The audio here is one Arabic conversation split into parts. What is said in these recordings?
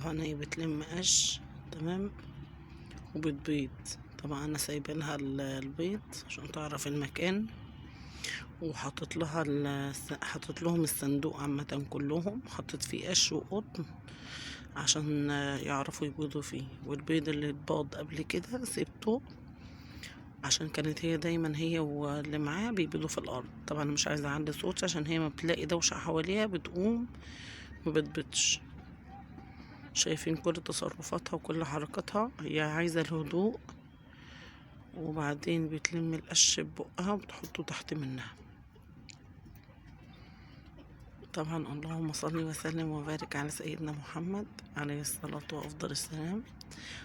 طبعا هي بتلم قش. تمام. وبتبيض. طبعا انا سايبينها البيض عشان تعرف المكان، وحطيت لها حطيت لهم الصندوق عامة كلهم، حطيت فيه قش وقطن عشان يعرفوا يبيضوا فيه. والبيض اللي اتباض قبل كده سيبته عشان كانت هي دايما هي واللي معاه بيبيضوا في الارض. طبعا مش عايزه اعلي صوتي عشان هي ما بتلاقي دوشه حواليها بتقوم ما بتبيضش. شايفين كل تصرفاتها وكل حركاتها، هي عايزه الهدوء. وبعدين بتلم القش ببقها وبتحطه تحت منها. طبعا اللهم صل وسلم وبارك على سيدنا محمد عليه الصلاة وأفضل السلام.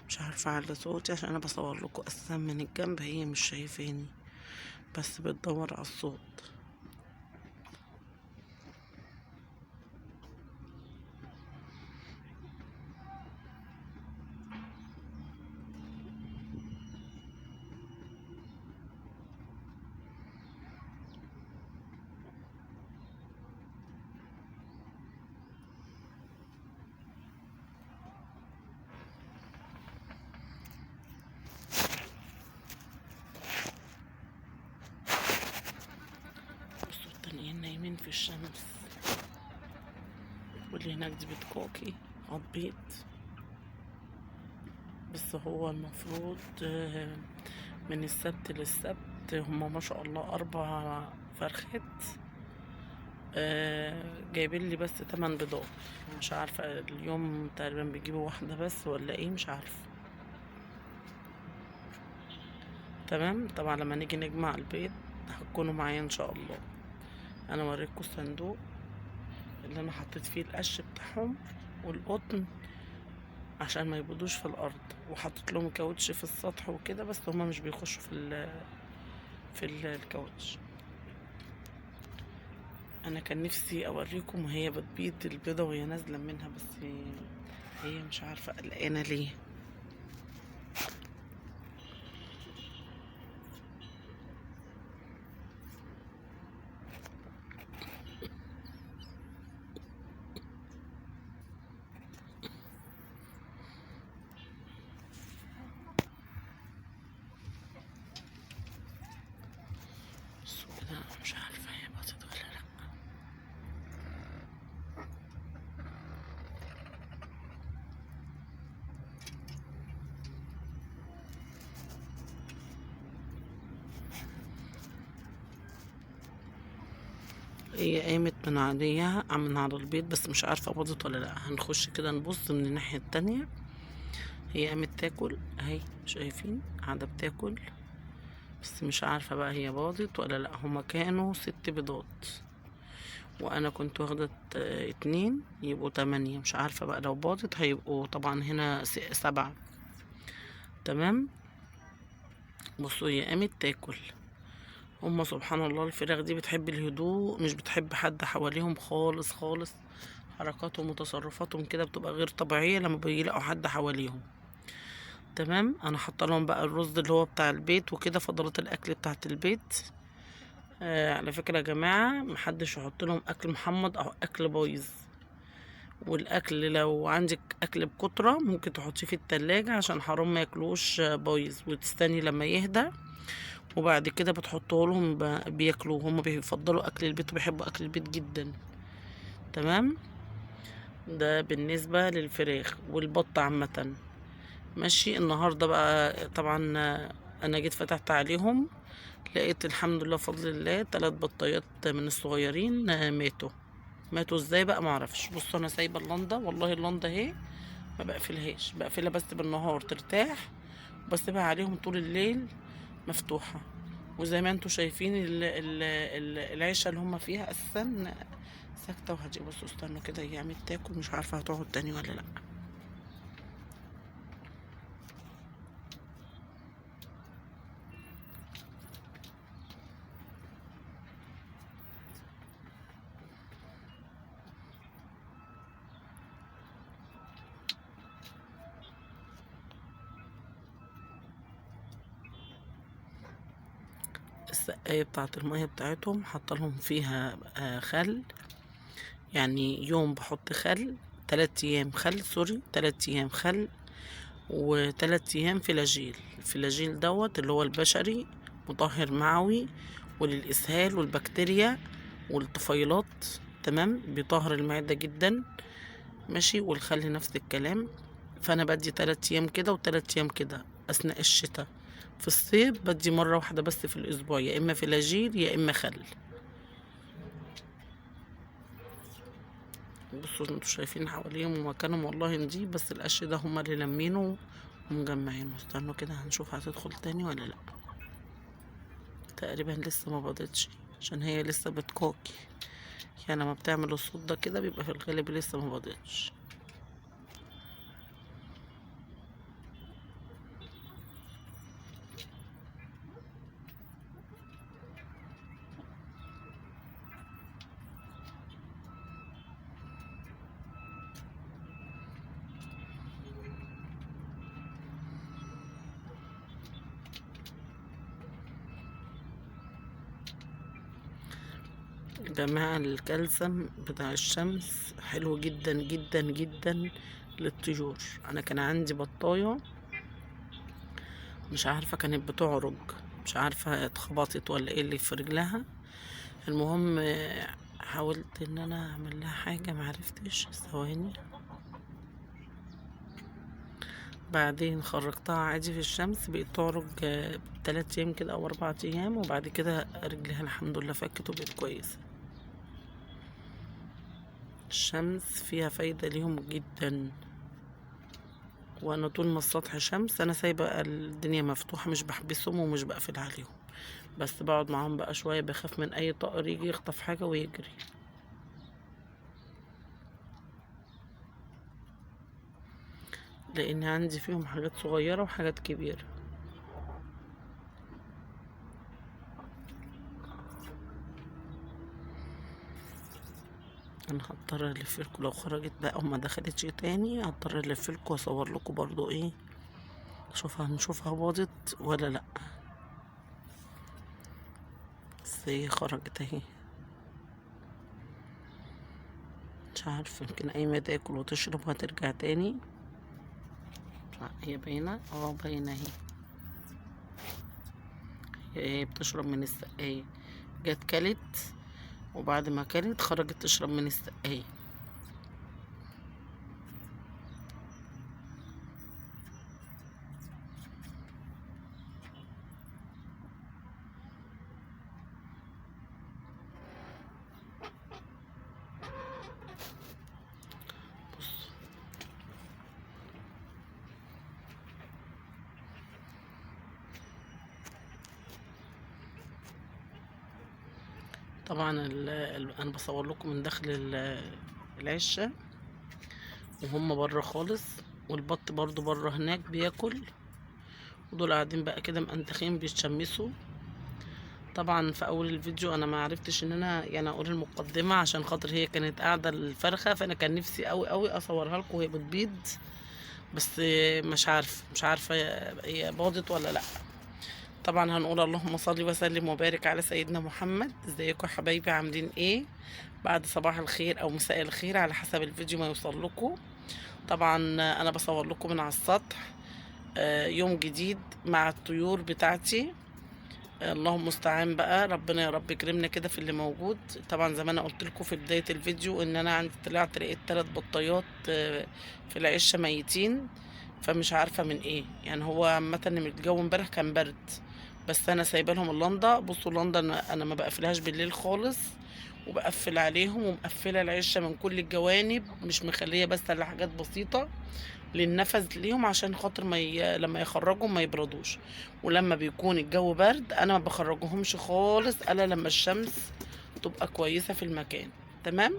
مش عارفة أعلي صوتي عشان أنا بصور لكم أساسا من الجنب، هي مش شايفاني بس بتدور على الصوت. بصوا التانيين نايمين في الشمس، واللي هناك دي بتكوكي عالبيض. بس هو المفروض من السبت للسبت هما ما شاء الله 4 فرخات. جايبين لي بس 8 بيضات. مش عارفة اليوم تقريبا بيجيبوا واحدة بس ولا ايه، مش عارفة. تمام. طبعا لما نيجي نجمع البيض هتكونوا معايا ان شاء الله. انا وريتكم الصندوق اللي انا حطيت فيه القش بتاعهم والقطن عشان ما يبيضوش في الارض، وحطيت لهم كاوتش في السطح وكده، بس هما مش بيخشوا في الكاوتش. انا كان نفسي اوريكم وهي بتبيض البيضه وهي نازله منها، بس هي مش عارفه قلقانه ليه. بصوا كده، مش عارفه هي باضت ولا لا. هي قامت من عليها من على البيض، بس مش عارفه باضت ولا لا. هنخش كده نبص من الناحيه التانية. هي قامت تاكل اهي، شايفين قاعده بتاكل، بس مش عارفه بقى هي باضت ولا لا. هما كانوا 6 بيضات وانا كنت واخده 2، يبقوا 8. مش عارفه بقى لو باضت هيبقوا طبعا هنا 7. تمام. بصوا هي قامت تاكل. هما سبحان الله الفراخ دي بتحب الهدوء، مش بتحب حد حواليهم خالص خالص. حركاتهم وتصرفاتهم كده بتبقى غير طبيعيه لما بيلاقوا حد حواليهم. تمام. انا حاطه لهم بقى الرز اللي هو بتاع البيت وكده، فضلات الاكل بتاعت البيت. على فكره يا جماعه، محدش يحط لهم اكل محمض او اكل بايظ. والاكل لو عندك اكل بكترة ممكن تحطيه في التلاجة عشان حرام ما ياكلوش بايظ، وتستني لما يهدى وبعد كده بتحطه لهم بياكلوه. هم بيفضلوا اكل البيت وبيحبوا اكل البيت جدا. تمام. ده بالنسبة للفراخ والبط عامة. ماشي. النهاردة بقى طبعا انا جيت فتحت عليهم، لقيت الحمد لله بفضل الله 3 بطايات من الصغيرين ماتوا ازاي بقى معرفش. بصوا انا سايبه اللنده، والله اللنده اهي ما بقفلهاش، بقفلها بس بالنهار ترتاح، وبسيبها عليهم طول الليل مفتوحه. وزي ما انتوا شايفين العيشه اللي هم فيها اساسا ساكته وهاديه. بصوا استنوا كده، هي قامت تاكل، مش عارفه هتقعد تاني ولا لا. السقايه بتاعت الميه بتاعتهم حاطه لهم فيها خل. يعني يوم بحط خل 3 ايام خل، سوري 3 ايام خل و3 ايام فلاجيل. الفلاجيل دوت اللي هو البشري، مطهر معوي وللاسهال والبكتيريا والطفيلات، تمام، بيطهر المعدة جدا، ماشي. والخل نفس الكلام. فانا بدي 3 ايام كده و3 ايام كده اثناء الشتاء. في الصيف بدي مرة واحدة بس في الاسبوع، يا اما فلاجيل يا اما خل. بصوا انتوا شايفين حواليهم ومكانهم والله نضيف، بس القش ده هما اللي لمينه ومجمعينه. استنوا كده هنشوف هتدخل تاني ولا لا. تقريبا لسه ما بضتش عشان هي لسه بتكوكي، يعني لما بتعمل الصوت ده كده بيبقى في الغالب لسه ما بضتش. يا جماعة الكالسيوم بتاع الشمس حلو جدا جدا جدا للطيور. انا كان عندي بطاية مش عارفة كانت بتعرج، مش عارفة اتخبطت ولا ايه اللي في رجلها. المهم حاولت ان انا اعمل لها حاجة معرفتش، ثواني. بعدين خرجتها عادي في الشمس، بقيت تعرج 3 ايام كده او 4 ايام، وبعد كده رجلها الحمد لله فكت وبقت كويسة. الشمس فيها فايدة ليهم جدا، وانا طول ما السطح شمس انا سايبه الدنيا مفتوحه، مش بحبسهم ومش بقفل عليهم، بس بقعد معاهم بقى شويه، بخاف من اي طائر يجي يخطف حاجه ويجري. لان عندي فيهم حاجات صغيره وحاجات كبيره. انا هضطر الفلكوا لو خرجت بقى وما دخلتش تاني، هضطر الفلكوا واصور لكم برضو ايه، هنشوفها باضت ولا لا. بس هي خرجت اهي، مش عارفه يمكن قايمه تاكل وتشرب وهترجع تاني. هي باينه، باينه اهي. هي بتشرب من السقايه، جت كلت وبعد ما كلت خرجت تشرب من السقايه. طبعا انا بصور لكم من داخل العشه، وهم بره خالص، والبط برضو بره هناك بياكل، ودول قاعدين بقى كده مأنتخين بيتشمسوا. طبعا في اول الفيديو انا ما عرفتش ان انا يعني اقول المقدمه، عشان خاطر هي كانت قاعده الفرخه، فانا كان نفسي قوي قوي اصورها لكم وهي بتبيض، بس مش عارفه هي باضت ولا لا. طبعا هنقول اللهم صل وسلم وبارك على سيدنا محمد. ازيكم يا حبايبي، عاملين ايه؟ بعد صباح الخير او مساء الخير على حسب الفيديو ما يوصل لكم. طبعا انا بصور لكم من على السطح يوم جديد مع الطيور بتاعتي. اللهم المستعان بقى، ربنا يا رب يكرمنا كده في اللي موجود. طبعا زي ما انا قلت لكم في بدايه الفيديو ان انا عندي طلعت لقيت 3 بطايات في العشه ميتين، فمش عارفه من ايه يعني. هو عامه الجو امبارح كان برد، بس انا سايبه لهم اللنده. بصوا اللنده انا ما بقفلهاش بالليل خالص، وبقفل عليهم ومقفله العشه من كل الجوانب، مش مخليه بس الا حاجات بسيطه للنفس ليهم، عشان خاطر لما يخرجوا ما يبردوش. ولما بيكون الجو برد انا ما بخرجهمش خالص الا لما الشمس تبقى كويسه في المكان، تمام.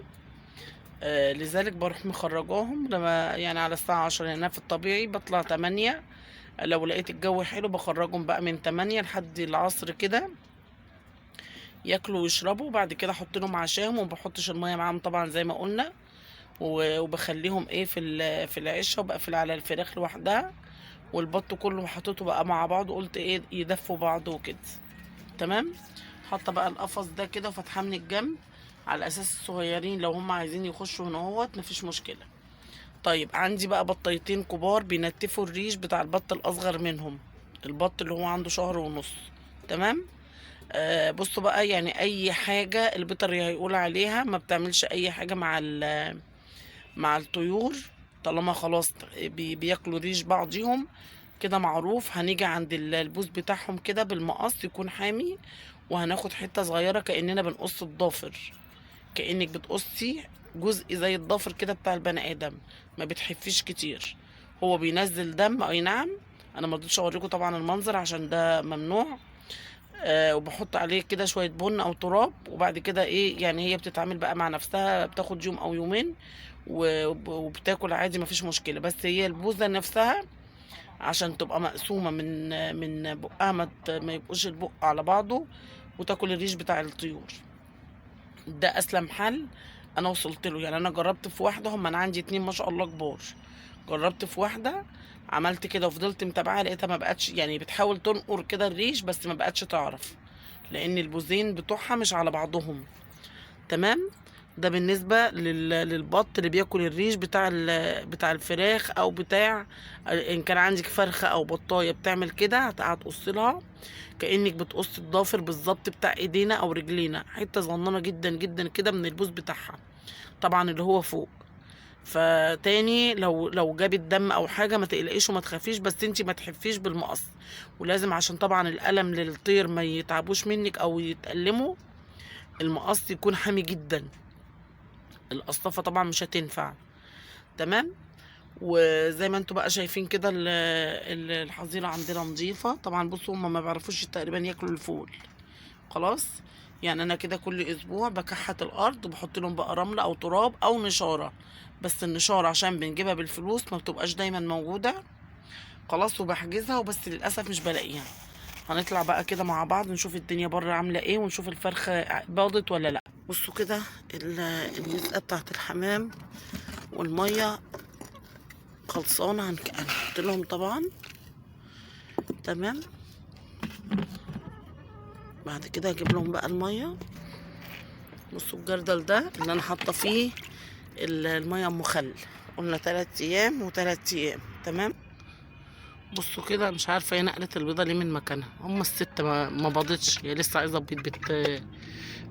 لذلك بروح مخرجاهم لما يعني على الساعه 10، يعني أنا في الطبيعي بطلع 8. لو لقيت الجو حلو بخرجهم بقى من 8 لحد العصر كده، ياكلوا ويشربوا، وبعد كده احط لهم عشاهم، وما بحطش الميه معاهم طبعا زي ما قلنا، وبخليهم ايه في العشه، وبقفل على الفراخ لوحدها، والبط كله حطيته بقى مع بعض، وقلت ايه يدفوا بعض وكده، تمام. حاطه بقى القفص ده كده وفاتحاه من الجنب على اساس الصغيرين لو هم عايزين يخشوا هنا اهوت مفيش مشكله. طيب عندي بقى بطيتين كبار بينتفوا الريش بتاع البط الاصغر منهم، البط اللي هو عنده شهر ونص. تمام. بصوا بقى، يعني اي حاجة البيطري هيقول عليها ما بتعملش اي حاجة مع الطيور، طالما خلاص بياكلوا ريش بعضيهم كده معروف. هنيجي عند البوز بتاعهم كده بالمقص يكون حامي، وهناخد حتة صغيرة كأننا بنقص الضافر، كأنك بتقصي جزء زي الضفر كده بتاع البني آدم، ما بتحفيش كتير. هو بينزل دم اي نعم، انا ما رضيتش اوريكم طبعا المنظر عشان ده ممنوع. وبحط عليه كده شوية بن او تراب، وبعد كده ايه يعني هي بتتعامل بقى مع نفسها، بتاخد يوم او يومين وبتاكل عادي مفيش مشكلة. بس هي البوزة نفسها عشان تبقى مقسومة من بقها، ما يبقوش البق على بعضه وتاكل الريش بتاع الطيور. ده اسلم حل انا وصلت له. يعني انا جربت في واحده، هم انا عندي 2 ما شاء الله كبار، جربت في واحده عملت كده وفضلت متابعه، لقيتها ما بقتش يعني بتحاول تنقر كده الريش بس ما بقتش تعرف، لان البوزين بتوعها مش على بعضهم. تمام. ده بالنسبه للبط اللي بياكل الريش بتاع الفراخ، او بتاع ان كان عندك فرخه او بطايه بتعمل كده، هتقص لها كأنك بتقص الضافر بالظبط بتاع ايدينا او رجلينا، حته صغننه جدا جدا كده من البوز بتاعها، طبعا اللي هو فوق. فتاني لو جابت دم او حاجه ما تقلقيش وما تخافيش، بس انتي ما تحفيش بالمقص. ولازم عشان طبعا الالم للطير ما يتعبوش منك او يتألموا، المقص يكون حامي جدا، القصافه طبعا مش هتنفع. تمام. وزي ما انتوا بقى شايفين كده الحظيره عندنا نظيفه طبعا. بصوا هما ما بيعرفوش تقريبا ياكلوا الفول خلاص. يعني انا كده كل اسبوع بكحت الارض وبحط لهم بقى رمله او تراب او نشاره، بس النشاره عشان بنجيبها بالفلوس ما بتبقاش دايما موجوده خلاص، وبحجزها وبس للاسف مش بلاقيها. هنطلع بقى كده مع بعض نشوف الدنيا بره عامله ايه، ونشوف الفرخه باضت ولا لا. بصوا كده المسقه بتاعت الحمام والميه خلصانه، هنحط لهم طبعا. تمام. بعد كده هجيب لهم بقى الميه. بصوا الجردل ده اللي انا حاطه فيه الميه ام خل، قلنا 3 ايام و3 ايام. تمام. بصوا كده، مش عارفه هي نقلت البيضه ليه من مكانها، الست ما بيضتش، هي لسه عايزه بيض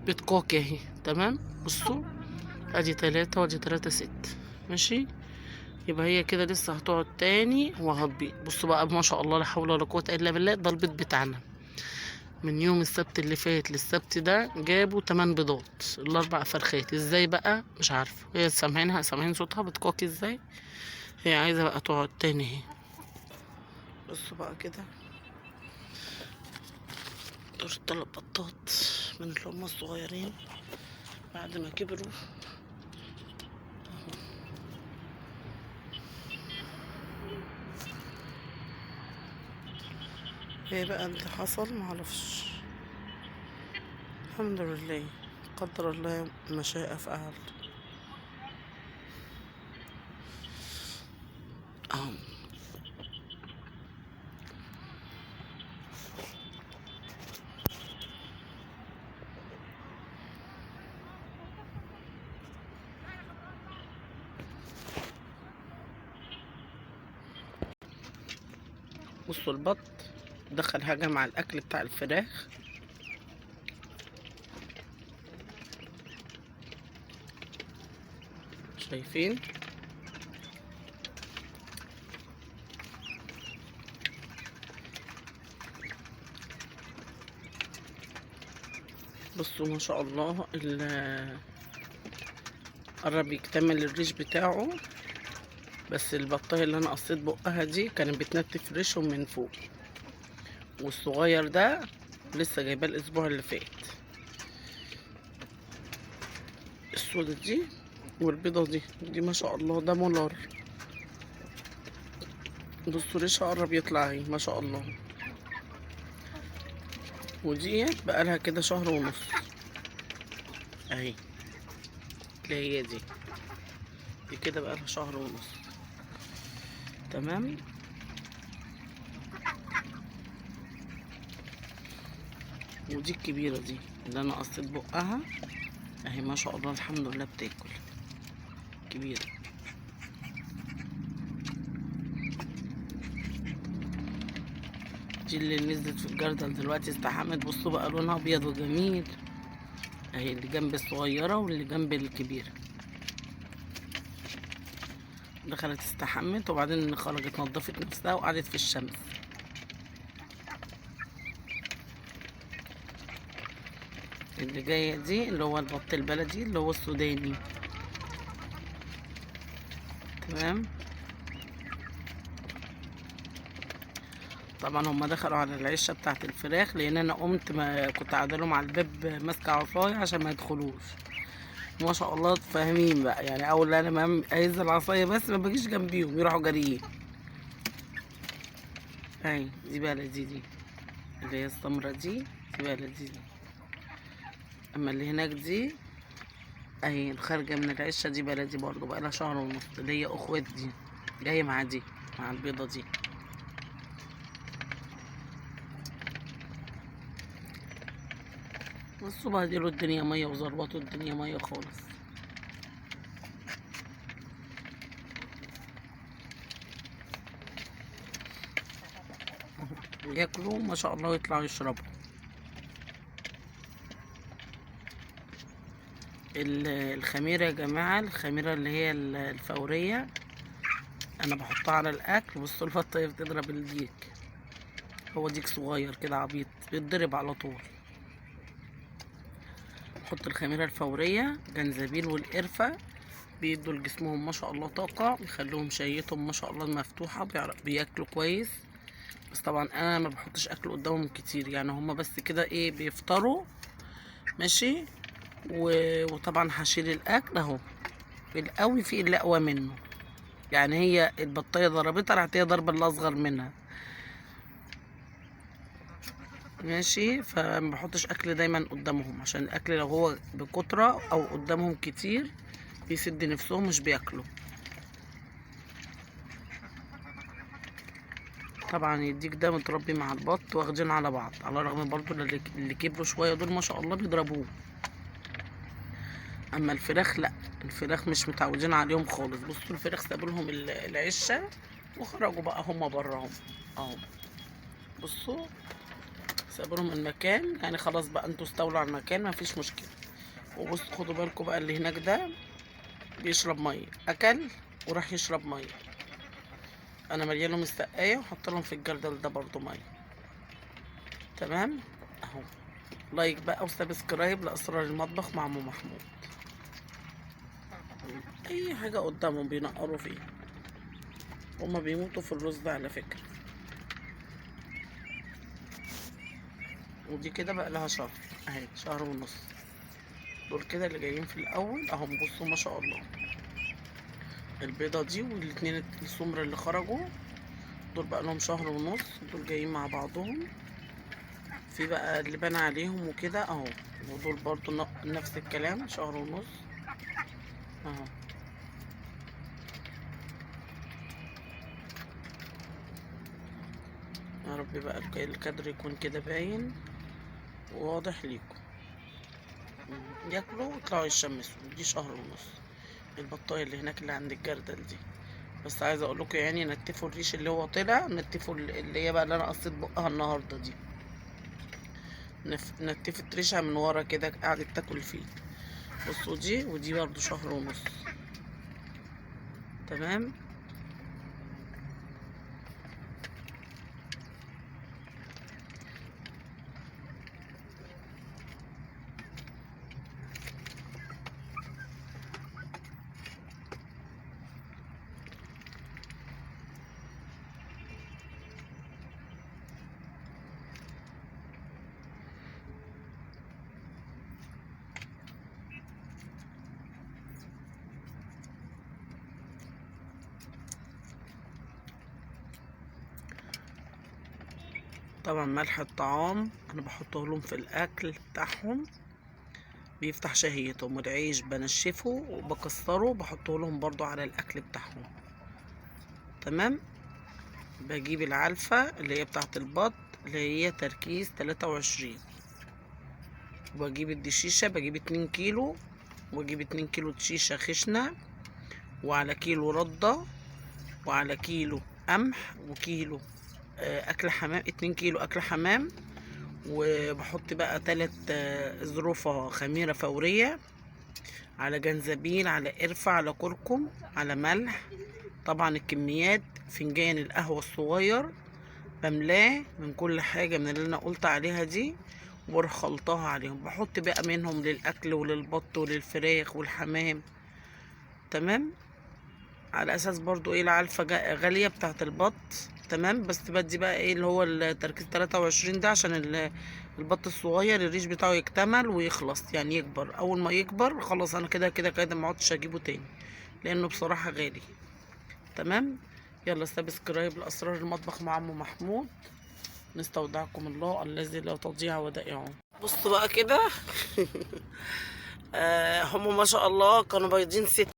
بتكوكي اهي. تمام. بصوا ادي 3 وادي 3 6 ماشي، يبقى هي كده لسه هتقعد تاني وهتبيض. بصوا بقى ما شاء الله لا حول ولا قوه الا بالله، ده البيض بتاعنا من يوم السبت اللي فات للسبت ده جابوا 8 بيضات، ال4 فرخات. ازاي بقى مش عارفه، هي سامعين صوتها بتكوكي ازاي، هي عايزه بقى تقعد تاني اهي. بصوا بقى كده دول 3 بطات من اللي هم الصغيرين بعد ما كبروا. ايه بقى اللي حصل معرفش، الحمد لله قدر الله ما شاء فعل. اهو بصوا البط دخل حاجه مع الاكل بتاع الفراخ. شايفين بصوا ما شاء الله قرب يكتمل الريش بتاعه. بس البطايه اللي انا قصيت بقها دي كانت بتنتف ريشهم من فوق، والصغير ده لسه جايباه الاسبوع اللي فات. السودة دي والبيضة دي ما شاء الله ده مولار. بصوا ريشها قرب يطلع اهي ما شاء الله. ودي بقالها كده شهر ونص اهي، اللي هي دي كده بقالها شهر ونص. تمام. ودي الكبيرة دي اللي انا قصيت بقها اهي ما شاء الله الحمد لله بتاكل كبيرة. دي اللي نزلت في الجردل دلوقتي استحمت. بصوا بقى لونها ابيض وجميل اهي، اللي جنب الصغيرة واللي جنب الكبيرة. دخلت استحمت وبعدين خرجت نظفت نفسها وقعدت في الشمس. اللي جاية دي اللي هو البط البلدي اللي هو السوداني. تمام. طبعا هما دخلوا على العشه بتاعت الفراخ، لان انا قمت ما كنت قاعده لهم على الباب ماسكه عصايه عشان ما يدخلوش. ما شاء الله فاهمين بقى، يعني اول انا ما اهز العصايه بس ما بجيش جنبيهم يروحوا جاريين. اهي دي بلدي دي اللي هي السمرة دي بلدي دي. اما اللي هناك دي اهي الخارجه من العشه دي بلدي برضو، بقى لها شهر ونص، اللي هي اخوات دي جايه مع دي مع البيضه دي. بصوا بهدلوا الدنيا ميه وظبطوا الدنيا ميه خالص. ياكلوا ما شاء الله ويطلعوا يشربوا. الخميره يا جماعه، الخميره اللي هي الفوريه انا بحطها على الاكل. بصوا البطه بتضرب الديك، هو ديك صغير كده عبيط بيتضرب على طول. حط الخميره الفوريه، جنزبيل والقرفه بيدوا لجسمهم ما شاء الله طاقه، بيخلوهم شهيتهم ما شاء الله مفتوحه، بياكلوا كويس. بس طبعا انا ما بحطش اكل قدامهم كتير، يعني هما بس كده ايه بيفطروا ماشي. وطبعا هشيل الاكل اهو، القوي في اللي اقوى منه، يعني هي البطايه ضربتها راحت هي ضربه اللي اصغر منها ماشي. فما بحطش اكل دايما قدامهم، عشان الاكل لو هو بكتره او قدامهم كتير بيسد نفسهم مش بياكلوا. طبعا يديك ده متربي مع البط واخدين على بعض، على الرغم برضو اللي كبروا شويه دول ما شاء الله بيضربوه. اما الفراخ لا، الفراخ مش متعودين عليهم خالص. بصوا الفراخ سابوا لهم العشه وخرجوا بقى هما براهم اهو. بصوا سابوا لهم المكان، يعني خلاص بقى انتوا استولوا على المكان مفيش مشكله. وبصوا خدوا بالكم بقى اللي هناك ده بيشرب ميه، اكل وراح يشرب ميه. انا مليانهم السقايه وحط لهم في الجردل ده برضو ميه. تمام اهو. لايك بقى وسبسكرايب لاسرار المطبخ مع ام محمود. اي حاجه قدامهم بينقروا فيها، هما بيموتوا في الرز ده على فكره. ودي كده بقى لها شهر اهي، شهر ونص. دول كده اللي جايين في الاول اهم. بصوا ما شاء الله البيضه دي والاتنين السمر اللي خرجوا دول بقى لهم شهر ونص، دول جايين مع بعضهم. في بقى اللي بان عليهم وكده اهو، ودول برضو نفس الكلام شهر ونص اهو. يا رب بقى الكادر يكون كده باين وواضح ليكم. ياكلوا ويطلعوا يشمسوا. دي شهر ونص البطايه اللي هناك اللي عند الجردل دي. بس عايزه اقول لكم يعني نتفوا الريش اللي هو طلع، نتفوا اللي هي بقى اللي انا قصيت بقها النهارده دي، نتفت ريشها من ورا كده قعدت تاكل فيه. بصوا دي ودي برضو شهر ونص. تمام. طبعا ملح الطعام انا بحطه لهم في الاكل بتاعهم بيفتح شهيتهم، والعيش بنشفه وبكسره بحطه لهم برضو على الاكل بتاعهم. تمام. بجيب العلفة اللي هي بتاعت البط اللي هي تركيز 23، وبجيب الدشيشة بجيب 2 كيلو، واجيب 2 كيلو دشيشة خشنة، وعلى كيلو ردة، وعلى كيلو قمح، وكيلو اكل حمام، 2 كيلو اكل حمام. وبحط بقى 3 ظروفة خميرة فورية، على جنزبيل، على قرفة، على كركم، على ملح. طبعا الكميات فنجان القهوة الصغير بملاه من كل حاجة من اللي انا قلت عليها دي، واروح خلطاها عليهم. بحط بقى منهم للاكل وللبط وللفراخ والحمام. تمام. على اساس برضو ايه العلفة غالية بتاعة البط. تمام. بس بدي بقى ايه اللي هو التركيز 23 ده عشان البط الصغير الريش بتاعه يكتمل ويخلص، يعني يكبر. اول ما يكبر خلاص انا كده كده كده ما عدتش اجيبه تاني، لانه بصراحة غالي. تمام. يلا سبسكرايب لاسرار المطبخ مع ام محمود. نستودعكم الله الذي لا تضيع ودائعه. بصوا بقى كده. هم ما شاء الله كانوا بايضين 6.